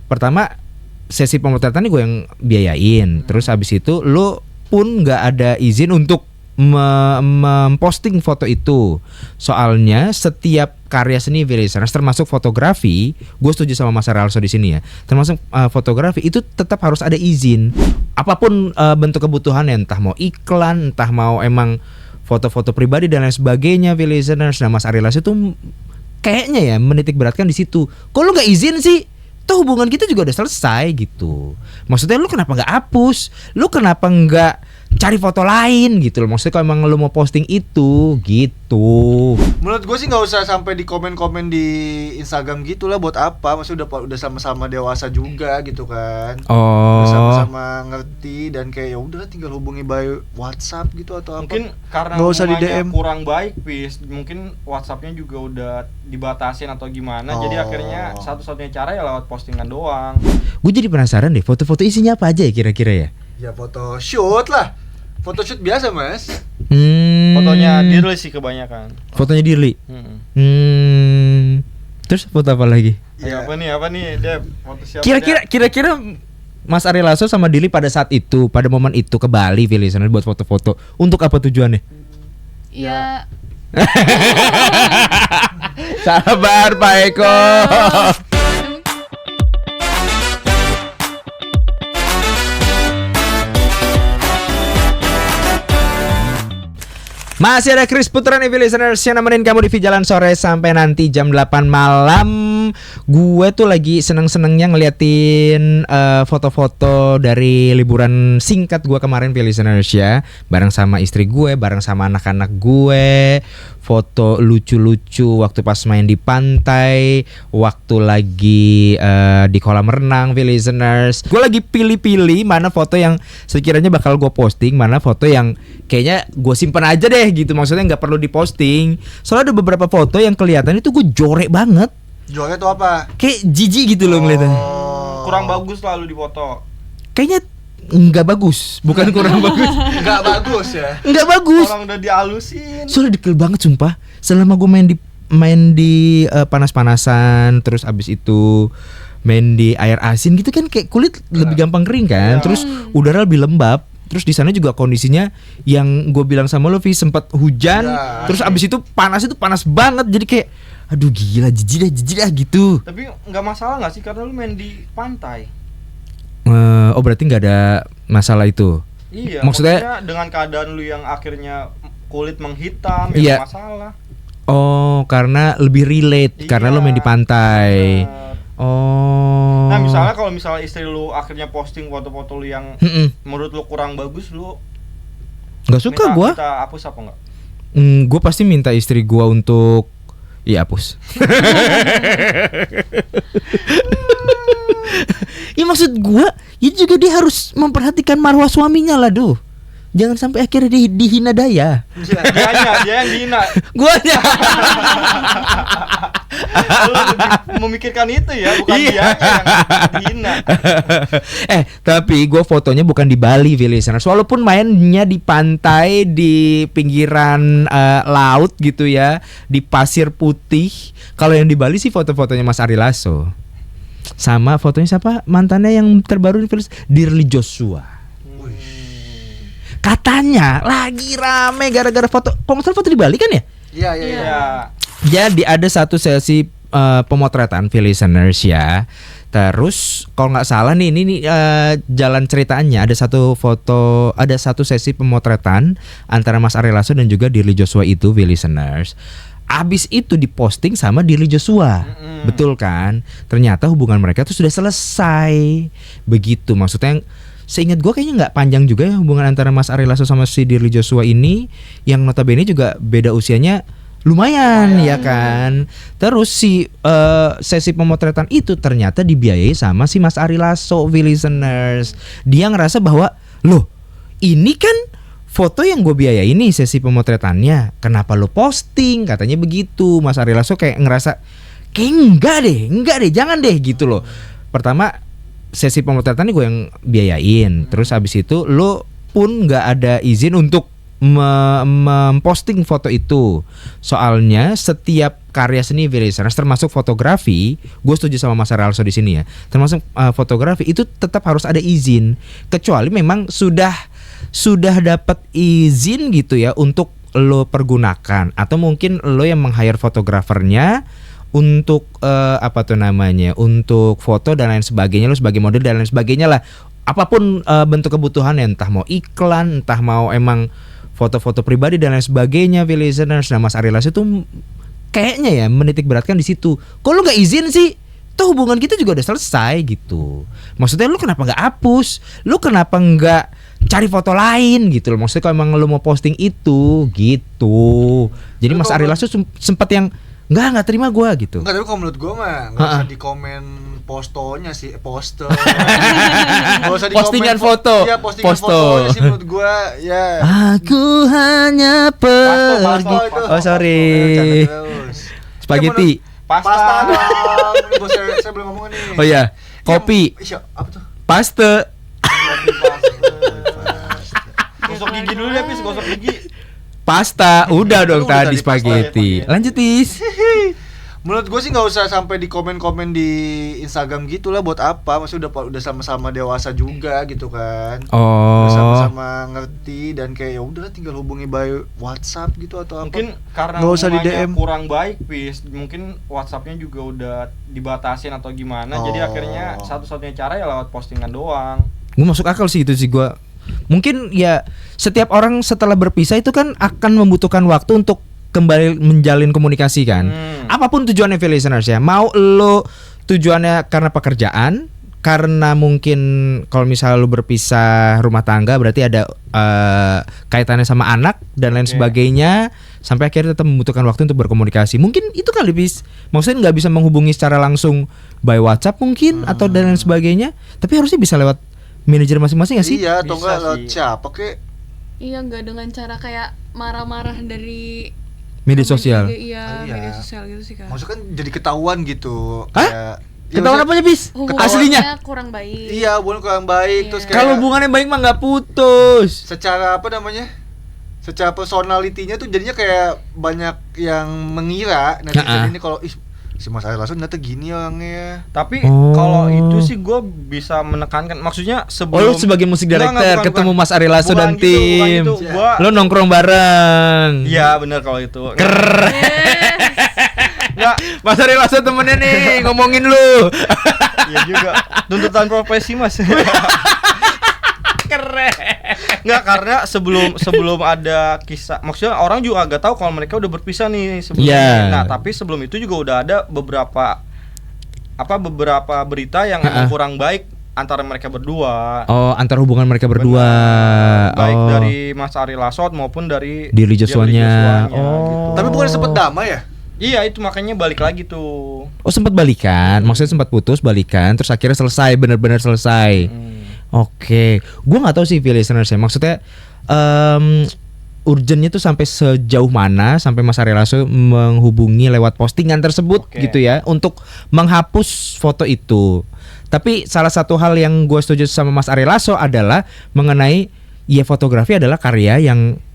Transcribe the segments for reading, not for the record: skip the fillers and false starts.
pertama sesi pemotretan ini gue yang biayain. Terus habis itu lu pun nggak ada izin untuk memposting foto itu. Soalnya setiap karya seni listeners termasuk fotografi, gue setuju sama Mas Aralso di sini ya. Termasuk fotografi itu tetap harus ada izin. Apapun bentuk kebutuhannya, entah mau iklan, entah mau emang foto-foto pribadi dan lain sebagainya, listeners. Nah, Mas Arilas itu kayaknya ya menitik beratkan di situ. Kok lu nggak izin sih? Tuh hubungan kita juga udah selesai gitu. Maksudnya lu kenapa nggak hapus? Lu kenapa nggak cari foto lain gitu loh. Maksudnya kalau emang lu mau posting itu gitu. Menurut gue sih nggak usah sampai di komen-komen di Instagram gitu lah. Buat apa? Maksudnya udah sama-sama dewasa juga gitu kan. Oh. Udah sama-sama ngerti dan kayak ya udah tinggal hubungi by WhatsApp gitu atau mungkin apa. Karena nggak usah di hubungannya DM. kurang baik, Pis. Mungkin WhatsAppnya juga udah dibatasin atau gimana. Jadi akhirnya satu-satunya cara ya lewat postingan doang. Gue jadi penasaran deh, foto-foto isinya apa aja ya kira-kira ya? Ya foto shoot lah. Foto shoot biasa, Mas. Fotonya Dirli sih kebanyakan. Fotonya Dirli. Terus foto apa lagi? Ya. Apa nih, Dep? Foto siapa? Kira-kira Mas Ari Lasso sama Dirli pada saat itu, pada momen itu ke Bali, listeners, buat foto-foto. Untuk apa tujuannya? Ya. Sabar Pak Eko. Masih ada Chris Putra nih listeners yang nemenin kamu di Jalan Sore sampai nanti jam 8 malam. Gue tuh lagi seneng-senengnya ngeliatin foto-foto dari liburan singkat gue kemarin listeners ya. Bareng sama istri gue, bareng sama anak-anak gue. Foto lucu-lucu waktu pas main di pantai, waktu lagi di kolam renang listeners. Gue lagi pilih-pilih mana foto yang sekiranya bakal gue posting, mana foto yang kayaknya gue simpen aja deh gitu, maksudnya nggak perlu diposting. Soalnya ada beberapa foto yang kelihatan itu gue jorek banget. Jorek tuh apa? Kayak jijik gitu loh ngeliatnya. Kurang bagus lalu di foto. Kayaknya nggak bagus, bukan kurang bagus. Nggak bagus ya? Nggak bagus. Orang udah dihalusin. Soalnya dekil banget sumpah. Selama gue main di panas-panasan, terus abis itu main di air asin gitu kan, kayak kulit lebih gampang kering kan. Terus udara lebih lembab. Terus di sana juga kondisinya yang gue bilang sama lo, Vi, sempat hujan, terus abis itu panas banget, jadi kayak aduh gila, jijik dah gitu. Tapi nggak masalah nggak sih karena lu main di pantai? Oh berarti nggak ada masalah itu? Iya. Maksudnya dengan keadaan lu yang akhirnya kulit menghitam, iya. ya masalah. Oh karena lebih relate, karena lo main di pantai. Oh. Nah misalnya kalau misalnya istri lu akhirnya posting foto-foto lu yang menurut lu kurang bagus, lu nggak suka gue. Minta hapus apa nggak? Gue pasti minta istri gue untuk hapus. Ya maksud gue, ya juga dia harus memperhatikan marwah suaminya lah, duh. Jangan sampai akhirnya dihina daya. Dia yang dihina. Guanya. Lu lebih memikirkan itu ya, bukan dia yang dihina. Tapi gue fotonya bukan di Bali, listeners. Walaupun mainnya di pantai, di pinggiran laut gitu ya, di pasir putih. Kalau yang di Bali sih foto-fotonya Mas Ari Lasso. Sama fotonya siapa? Mantannya yang terbaru Dirli Joshua. Katanya lagi rame gara-gara foto. Kalau nggak salah foto di Bali kan ya? Iya. Jadi ada satu sesi pemotretan listeners ya. Terus kalau nggak salah nih ini jalan ceritanya, ada satu sesi pemotretan antara Mas Ari Lasso dan juga Dirli Joshua itu listeners. Abis itu diposting sama Dirli Joshua. Betul kan? Ternyata hubungan mereka tuh sudah selesai. Begitu maksudnya. Seingat gue kayaknya nggak panjang juga ya hubungan antara Mas Ari Lasso sama si Dirli Joshua ini, yang notabene juga beda usianya lumayan ya kan. Terus si sesi pemotretan itu ternyata dibiayai sama si Mas Ari Lasso, listeners. Dia ngerasa bahwa loh ini kan foto yang gue biayai nih sesi pemotretannya, kenapa lo posting, katanya begitu. Mas Ari Lasso kayak ngerasa kayak enggak deh jangan deh gitu loh. Pertama sesi pemotretan ini gue yang biayain, terus abis itu lo pun nggak ada izin untuk memposting foto itu. Soalnya setiap karya seni listeners termasuk fotografi, gue setuju sama Mas Aralso di sini ya. Termasuk fotografi itu tetap harus ada izin, kecuali memang sudah dapat izin gitu ya untuk lo pergunakan, atau mungkin lo yang meng-hire fotografernya untuk untuk foto dan lain sebagainya, lo sebagai model dan lain sebagainya lah. Apapun bentuk kebutuhannya, entah mau iklan, entah mau emang foto-foto pribadi dan lain sebagainya, listeners. Nah, Mas Ari Lasso itu kayaknya ya menitik beratkan di situ. Kok lu nggak izin sih? Tuh hubungan kita juga udah selesai gitu. Maksudnya lu kenapa nggak hapus? Lu kenapa nggak cari foto lain gitu loh? Maksudnya kalau emang lu mau posting itu gitu. Jadi Mas Ari Lasso sempat yang nggak terima gue gitu. Enggak, tapi kalau menurut gue mah nggak usah di komen postonya sih, poster. Nggak usah di Postingan foto. Iya, postingan fotonya sih menurut gue ya. Aku hanya pergi. Oh sorry. Spaghetti. Pasta dong. Ini bos saya belum ngomong nih. Oh iya. Kopi. Iya, apa tuh? Paste. Gosok gigi dulu deh, Pis, gosok gigi. Pasta, udah dong Udah tadi spaghetti. Lanjut Tis. Menurut gue sih nggak usah sampai di komen-komen di Instagram gitulah, buat apa? Maksudnya udah sama-sama dewasa juga gitu kan. Udah sama-sama ngerti dan kayak ya udah tinggal hubungi by WhatsApp gitu atau apa. Mungkin karena nggak usah di hubungannya DM. kurang baik, Pis. Mungkin WhatsApp-nya juga udah dibatasin atau gimana. Jadi akhirnya satu-satunya cara ya lewat postingan doang. Gue masuk akal sih itu sih gue. Mungkin ya setiap orang setelah berpisah itu kan akan membutuhkan waktu untuk kembali menjalin komunikasi kan. Apapun tujuannya listeners ya. Mau lo tujuannya karena pekerjaan, karena mungkin kalau misalnya lo berpisah rumah tangga berarti ada kaitannya sama anak dan lain sebagainya, sampai akhirnya tetap membutuhkan waktu untuk berkomunikasi. Mungkin itu kali bis. Maksudnya nggak bisa menghubungi secara langsung by WhatsApp mungkin atau dan lain sebagainya. Tapi harusnya bisa lewat manajer masing-masing nggak sih? Iya, atau Bisa enggak lewat sih. siapa kek? Iya, nggak dengan cara kayak marah-marah dari Media sosial. Iya, Iya. media sosial gitu sih kan. Maksudnya kan jadi ketahuan gitu. Hah? Kayak Ketahuan apanya bis? Hubungannya Aslinya? kurang baik. Iya, hubungan kurang baik. Iya. Terus kayak Kalau hubungannya baik mah nggak putus. secara apa namanya? Secara personalitinya tuh jadinya kayak banyak yang mengira netizen ini kalau si Mas Ari Lasso ternyata gini orangnya. Tapi Oh. kalau itu sih gue bisa menekankan, maksudnya sebelum Oh, lu sebagai musik Enggak, director bukan, ketemu bukan. Mas Ari Lasso Bukan dan gitu, bukan tim. gitu. Gua Lo nongkrong bareng. iya benar kalau itu. Keren. Enggak, Mas Ari Lasso temennya nih ngomongin lu. iya juga. Tuntutan profesi, Mas. Keren. Enggak, karena sebelum ada kisah, maksudnya orang juga agak tahu kalau mereka udah berpisah nih sebelumnya. Iya. Nah, tapi sebelum itu juga udah ada beberapa berita yang emang kurang baik antara mereka berdua. Oh, antar hubungan mereka berdua. Benar. Baik Oh. dari Mas Ari Lasso maupun dari Dirli Joshua-nya. gitu. Oh. Tapi bukan sempet damai ya? Iya, itu makanya balik lagi tuh. Oh, sempat balikan. Maksudnya sempat putus, balikan, terus akhirnya selesai, benar-benar selesai. Oke. Gua nggak tahu sih listeners ya. Maksudnya urgennya tuh sampai sejauh mana sampai Mas Ari Lasso menghubungi lewat postingan tersebut gitu ya untuk menghapus foto itu. Tapi salah satu hal yang gue setuju sama Mas Ari Lasso adalah mengenai ya fotografi adalah karya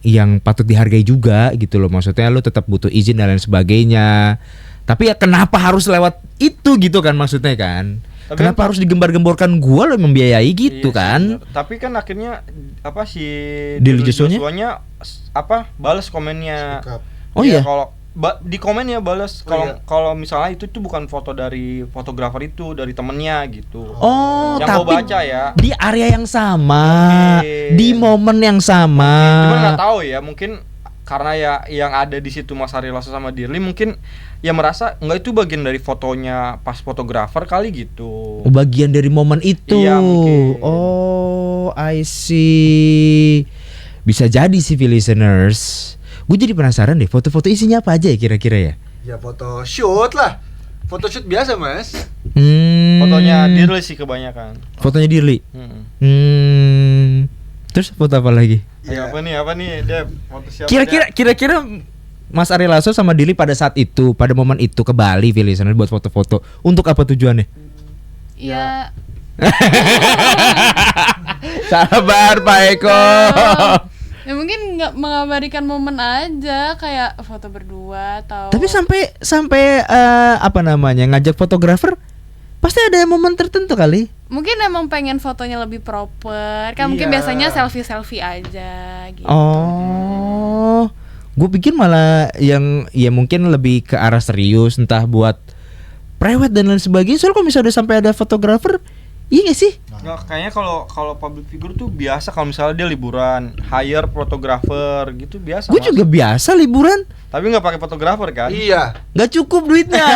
yang patut dihargai juga gitu loh. Maksudnya lu tetap butuh izin dan lain sebagainya. Tapi ya kenapa harus lewat itu gitu kan maksudnya kan? Tapi Kenapa harus digembar-gemborkan gua lo yang membiayai gitu Iya, kan? bener. Tapi kan akhirnya apa si Dirli Joshua-nya Joshua-nya balas komennya. Oh iya. Kalau di komennya balas Oh kalau iya. kalau misalnya itu tuh bukan foto dari fotografer itu, dari temennya gitu. Oh, Yang gua tapi baca ya. di area yang sama, Mungkin. di momen yang sama. Cuman nggak tahu ya, mungkin karena ya yang ada di situ Mas Ari Lasso sama Dirli mungkin ya merasa nggak itu bagian dari fotonya pas fotografer kali gitu. Oh, bagian dari momen itu. Iya, mungkin. Oh, I see. Bisa jadi sih listeners. Gue jadi penasaran deh, foto-foto isinya apa aja ya kira-kira ya? Ya foto shoot lah. Foto shoot biasa, Mas. Fotonya Dirli sih kebanyakan. Fotonya Dirli. Terus foto apa lagi? Ya. Apa nih, Dep? Foto siapa? Kira-kira Mas Ari Lasso sama Dirli pada saat itu, pada momen itu ke Bali, listeners buat foto-foto. Untuk apa tujuannya? Iya. Sabar Pak Eko. Ya mungkin nggak mengabadikan momen aja kayak foto berdua atau. Tapi sampai apa namanya ngajak fotografer, pasti ada momen tertentu kali. Mungkin emang pengen fotonya lebih proper. Kan mungkin Iya. biasanya selfie aja gitu. Oh, gue pikir malah yang ya mungkin lebih ke arah serius, entah buat prewed dan lain sebagainya. Soalnya kalau misalnya udah sampai ada fotografer, iya gak sih? Nggak, kayaknya kalau public figure tuh biasa kalau misalnya dia liburan, hire fotografer gitu biasa. Gue Mas. juga biasa liburan, Tapi nggak pakai fotografer kan? Iya. nggak cukup duitnya.